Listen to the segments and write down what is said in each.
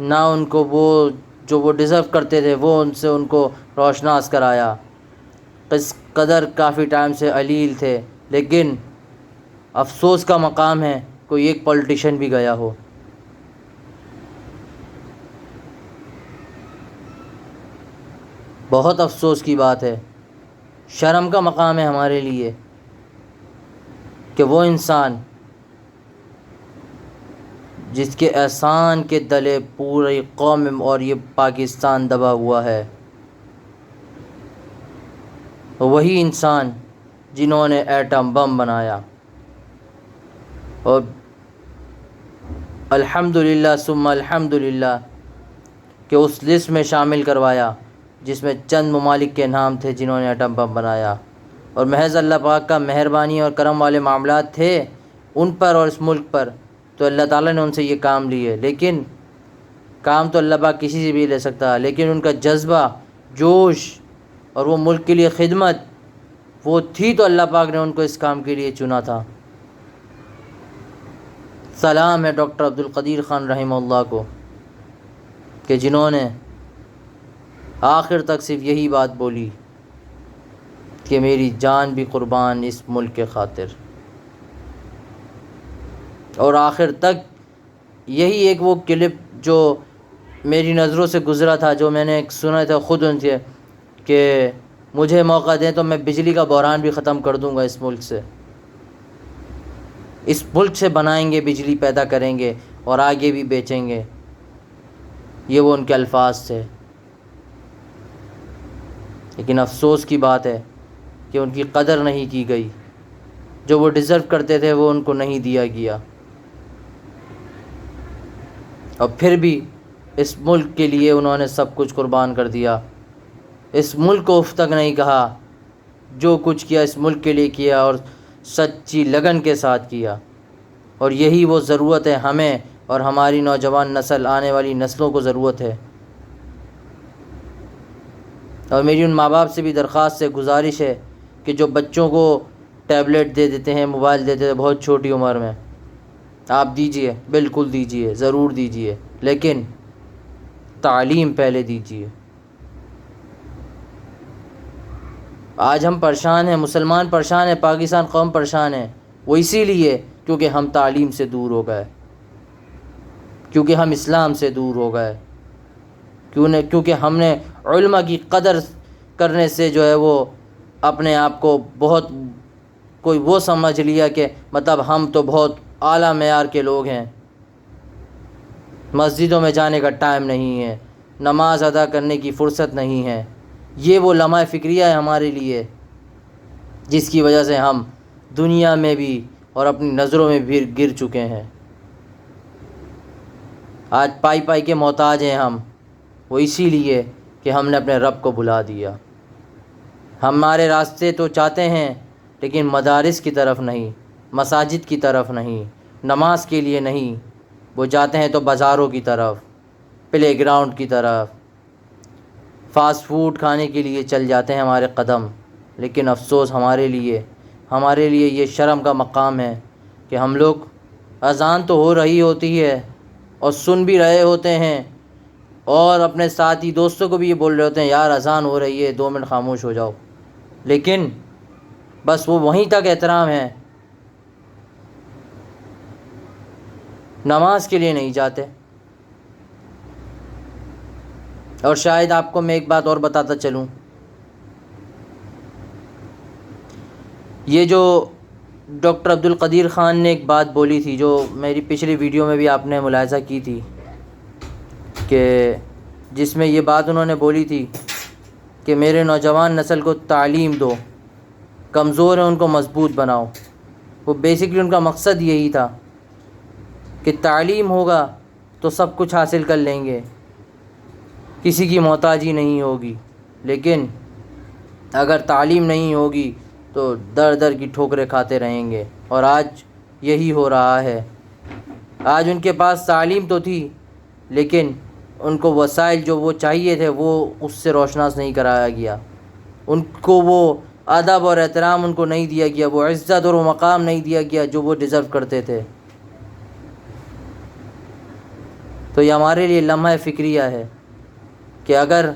نہ ان کو وہ جو وہ ڈیزرو کرتے تھے وہ ان کو روشناس کرایا. اس قدر کافی ٹائم سے علیل تھے، لیکن افسوس کا مقام ہے کوئی ایک پولیٹیشین بھی گیا ہو. بہت افسوس کی بات ہے، شرم کا مقام ہے ہمارے لیے کہ وہ انسان جس کے احسان کے تلے پوری قوم اور یہ پاکستان دبا ہوا ہے، وہی انسان جنہوں نے ایٹم بم بنایا اور الحمدللہ ثم الحمدللہ کہ اس لسٹ میں شامل کروایا جس میں چند ممالک کے نام تھے جنہوں نے ایٹم بم بنایا، اور محض اللہ پاک کا مہربانی اور کرم والے معاملات تھے ان پر اور اس ملک پر، تو اللہ تعالیٰ نے ان سے یہ کام لیے. لیکن کام تو اللہ پاک کسی سے بھی لے سکتا، لیکن ان کا جذبہ، جوش اور وہ ملک کے لیے خدمت وہ تھی، تو اللہ پاک نے ان کو اس کام کے لیے چنا تھا. سلام ہے ڈاکٹر عبدالقدیر خان رحمہ اللہ کو کہ جنہوں نے آخر تک صرف یہی بات بولی کہ میری جان بھی قربان اس ملک کے خاطر، اور آخر تک یہی ایک وہ کلپ جو میری نظروں سے گزرا تھا، جو میں نے سنا تھا خود ان سے کہ مجھے موقع دیں تو میں بجلی کا بحران بھی ختم کر دوں گا اس ملک سے، اس ملک سے بنائیں گے، بجلی پیدا کریں گے اور آگے بھی بیچیں گے. یہ وہ ان کے الفاظ تھے. لیکن افسوس کی بات ہے کہ ان کی قدر نہیں کی گئی، جو وہ ڈیزرو کرتے تھے وہ ان کو نہیں دیا گیا، اور پھر بھی اس ملک کے لیے انہوں نے سب کچھ قربان کر دیا. اس ملک کو اف تک نہیں کہا، جو کچھ کیا اس ملک کے لیے کیا اور سچی لگن کے ساتھ کیا. اور یہی وہ ضرورت ہے ہمیں اور ہماری نوجوان نسل، آنے والی نسلوں کو ضرورت ہے. اور میری ان ماں باپ سے بھی درخواست ہے، گزارش ہے کہ جو بچوں کو ٹیبلٹ دے دیتے ہیں، موبائل دے دیتے ہیں بہت چھوٹی عمر میں، آپ دیجئے، بالکل دیجئے، ضرور دیجئے، لیکن تعلیم پہلے دیجئے. آج ہم پریشان ہیں، مسلمان پریشان ہیں، پاکستان قوم پریشان ہے، وہ اسی لیے کیونکہ ہم تعلیم سے دور ہو گئے، کیونکہ ہم اسلام سے دور ہو گئے، کیونکہ ہم نے علماء کی قدر کرنے سے جو ہے وہ اپنے آپ کو بہت کوئی وہ سمجھ لیا کہ مطلب ہم تو بہت اعلیٰ معیار کے لوگ ہیں. مسجدوں میں جانے کا ٹائم نہیں ہے، نماز ادا کرنے کی فرصت نہیں ہے. یہ وہ لمحہ فکریہ ہے ہمارے لیے جس کی وجہ سے ہم دنیا میں بھی اور اپنی نظروں میں بھی گر چکے ہیں. آج پائی پائی کے محتاج ہیں ہم، وہ اسی لیے کہ ہم نے اپنے رب کو بھلا دیا. ہمارے راستے تو چاہتے ہیں لیکن مدارس کی طرف نہیں، مساجد کی طرف نہیں، نماز کے لیے نہیں، وہ جاتے ہیں تو بازاروں کی طرف، پلے گراؤنڈ کی طرف، فاسٹ فوڈ کھانے کے لیے چل جاتے ہیں ہمارے قدم. لیکن افسوس ہمارے لیے یہ شرم کا مقام ہے کہ ہم لوگ اذان تو ہو رہی ہوتی ہے اور سن بھی رہے ہوتے ہیں، اور اپنے ساتھی دوستوں کو بھی یہ بول رہے ہوتے ہیں یار اذان ہو رہی ہے 2 منٹ خاموش ہو جاؤ، لیکن بس وہ وہیں تک احترام ہے، نماز کے لیے نہیں جاتے. اور شاید آپ کو میں ایک بات اور بتاتا چلوں، یہ جو ڈاکٹر عبدالقدیر خان نے ایک بات بولی تھی جو میری پچھلی ویڈیو میں بھی آپ نے ملاحظہ کی تھی، کہ جس میں یہ بات انہوں نے بولی تھی کہ میرے نوجوان نسل کو تعلیم دو، کمزور ہیں ان کو مضبوط بناؤ. وہ بیسکلی ان کا مقصد یہی تھا کہ تعلیم ہوگا تو سب کچھ حاصل کر لیں گے، کسی کی محتاجی نہیں ہوگی. لیکن اگر تعلیم نہیں ہوگی تو در در کی ٹھوکریں کھاتے رہیں گے، اور آج یہی ہو رہا ہے. آج ان کے پاس تعلیم تو تھی لیکن ان کو وسائل جو وہ چاہیے تھے وہ اس سے روشناس نہیں کرایا گیا، ان کو وہ ادب اور احترام ان کو نہیں دیا گیا، وہ عزت اور وہ مقام نہیں دیا گیا جو وہ ڈیزرو کرتے تھے. تو یہ ہمارے لیے لمحہ فکریہ ہے کہ اگر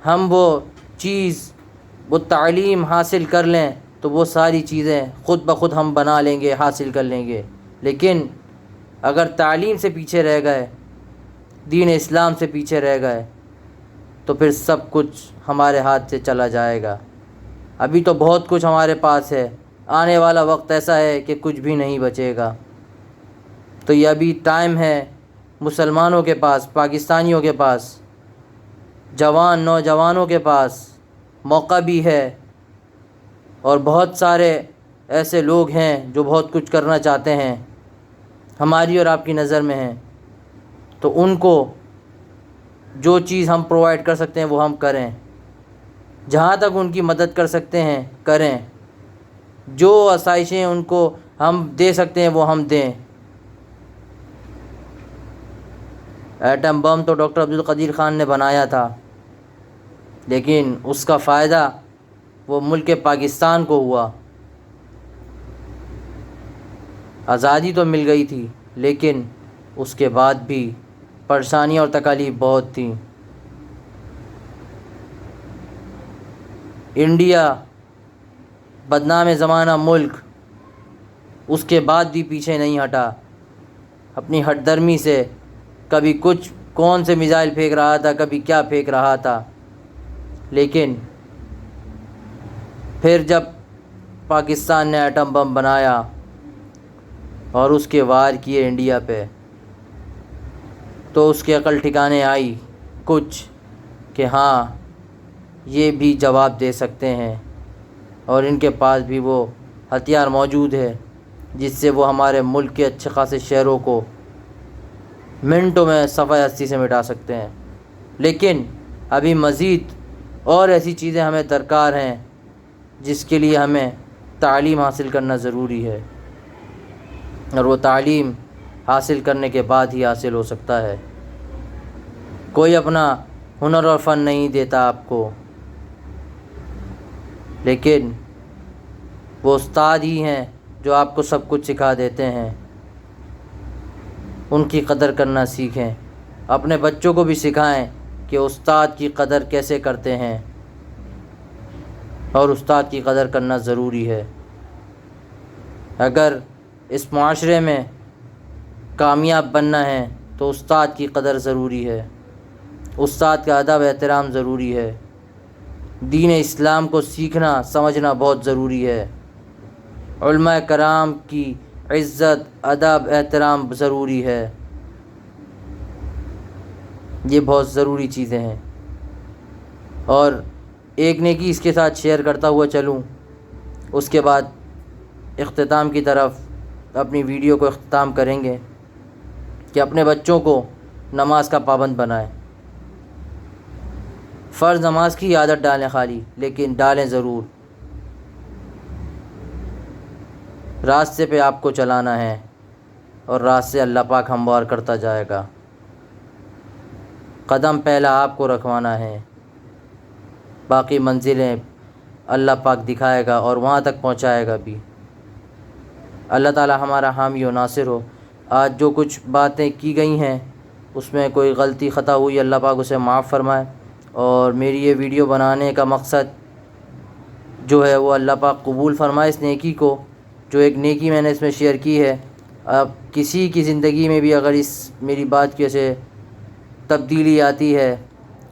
ہم وہ چیز وہ تعلیم حاصل کر لیں تو وہ ساری چیزیں خود بخود ہم بنا لیں گے، حاصل کر لیں گے. لیکن اگر تعلیم سے پیچھے رہ گئے، دین اسلام سے پیچھے رہ گئے، تو پھر سب کچھ ہمارے ہاتھ سے چلا جائے گا. ابھی تو بہت کچھ ہمارے پاس ہے، آنے والا وقت ایسا ہے کہ کچھ بھی نہیں بچے گا. تو یہ ابھی ٹائم ہے مسلمانوں کے پاس، پاکستانیوں کے پاس، جوان نوجوانوں کے پاس موقع بھی ہے، اور بہت سارے ایسے لوگ ہیں جو بہت کچھ کرنا چاہتے ہیں، ہماری اور آپ کی نظر میں ہیں. تو ان کو جو چیز ہم پرووائڈ کر سکتے ہیں وہ ہم کریں، جہاں تک ان کی مدد کر سکتے ہیں کریں، جو آسائشیں ان کو ہم دے سکتے ہیں وہ ہم دیں. ایٹم بم تو ڈاکٹر عبدالقدیر خان نے بنایا تھا، لیکن اس کا فائدہ وہ ملک پاکستان کو ہوا. آزادی تو مل گئی تھی، لیکن اس کے بعد بھی پریشانیاں اور تکالیف بہت تھیں. انڈیا بدنام زمانہ ملک اس کے بعد بھی پیچھے نہیں ہٹا اپنی ہٹ درمی سے. کبھی کچھ کون سے میزائل پھینک رہا تھا، کبھی کیا پھینک رہا تھا، لیکن پھر جب پاکستان نے ایٹم بم بنایا اور اس کے وار کیے انڈیا پہ، تو اس کی عقل ٹھکانے آئی کچھ کہ ہاں یہ بھی جواب دے سکتے ہیں، اور ان کے پاس بھی وہ ہتھیار موجود ہے جس سے وہ ہمارے ملک کے اچھے خاصے شہروں کو منٹوں میں صفحہ ہستی سے مٹا سکتے ہیں. لیکن ابھی مزید اور ایسی چیزیں ہمیں درکار ہیں جس کے لیے ہمیں تعلیم حاصل کرنا ضروری ہے، اور وہ تعلیم حاصل کرنے کے بعد ہی حاصل ہو سکتا ہے. کوئی اپنا ہنر اور فن نہیں دیتا آپ کو، لیکن وہ استاد ہی ہیں جو آپ کو سب کچھ سکھا دیتے ہیں. ان کی قدر کرنا سیکھیں، اپنے بچوں کو بھی سکھائیں کہ استاد کی قدر کیسے کرتے ہیں، اور استاد کی قدر کرنا ضروری ہے. اگر اس معاشرے میں کامیاب بننا ہے تو استاد کی قدر ضروری ہے، استاد کا ادب احترام ضروری ہے، دین اسلام کو سیکھنا سمجھنا بہت ضروری ہے، علماء کرام کی عزت ادب احترام ضروری ہے. یہ بہت ضروری چیزیں ہیں. اور ایک نیکی اس کے ساتھ شیئر کرتا ہوا چلوں، اس کے بعد اختتام کی طرف اپنی ویڈیو کو اختتام کریں گے، کہ اپنے بچوں کو نماز کا پابند بنائیں. فرض نماز کی عادت ڈالیں خالی، لیکن ڈالیں ضرور. راستے پہ آپ کو چلانا ہے، اور راستے اللہ پاک ہموار کرتا جائے گا. قدم پہلا آپ کو رکھوانا ہے، باقی منزلیں اللہ پاک دکھائے گا اور وہاں تک پہنچائے گا بھی. اللہ تعالی ہمارا حامی و ناصر ہو. آج جو کچھ باتیں کی گئی ہیں اس میں کوئی غلطی خطا ہوئی، اللہ پاک اسے معاف فرمائے. اور میری یہ ویڈیو بنانے کا مقصد جو ہے وہ اللہ پاک قبول فرمائے اس نیکی کو، جو ایک نیکی میں نے اس میں شیئر کی ہے. اب کسی کی زندگی میں بھی اگر اس میری بات کی وجہ سے تبدیلی آتی ہے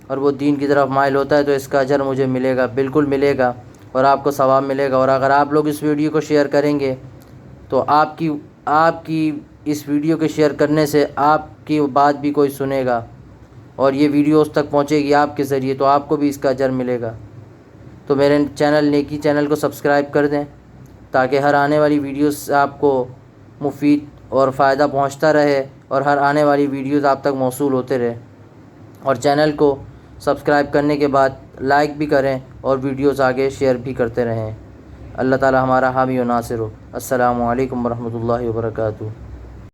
اور وہ دین کی طرف مائل ہوتا ہے تو اس کا اجر مجھے ملے گا، بالکل ملے گا، اور آپ کو ثواب ملے گا. اور اگر آپ لوگ اس ویڈیو کو شیئر کریں گے تو آپ کی اس ویڈیو کے شیئر کرنے سے آپ کی بات بھی کوئی سنے گا، اور یہ ویڈیو اس تک پہنچے گی آپ کے ذریعے، تو آپ کو بھی اس کا اجر ملے گا. تو میرے نیکی چینل کو سبسکرائب کر دیں تاکہ ہر آنے والی ویڈیوز سے آپ کو مفید اور فائدہ پہنچتا رہے، اور ہر آنے والی ویڈیوز آپ تک موصول ہوتے رہے. اور چینل کو سبسکرائب کرنے کے بعد لائک بھی کریں اور ویڈیوز آگے شیئر بھی کرتے رہیں. اللہ تعالی ہمارا حامی و ناصر ہو. السلام علیکم ورحمۃ اللہ وبرکاتہ.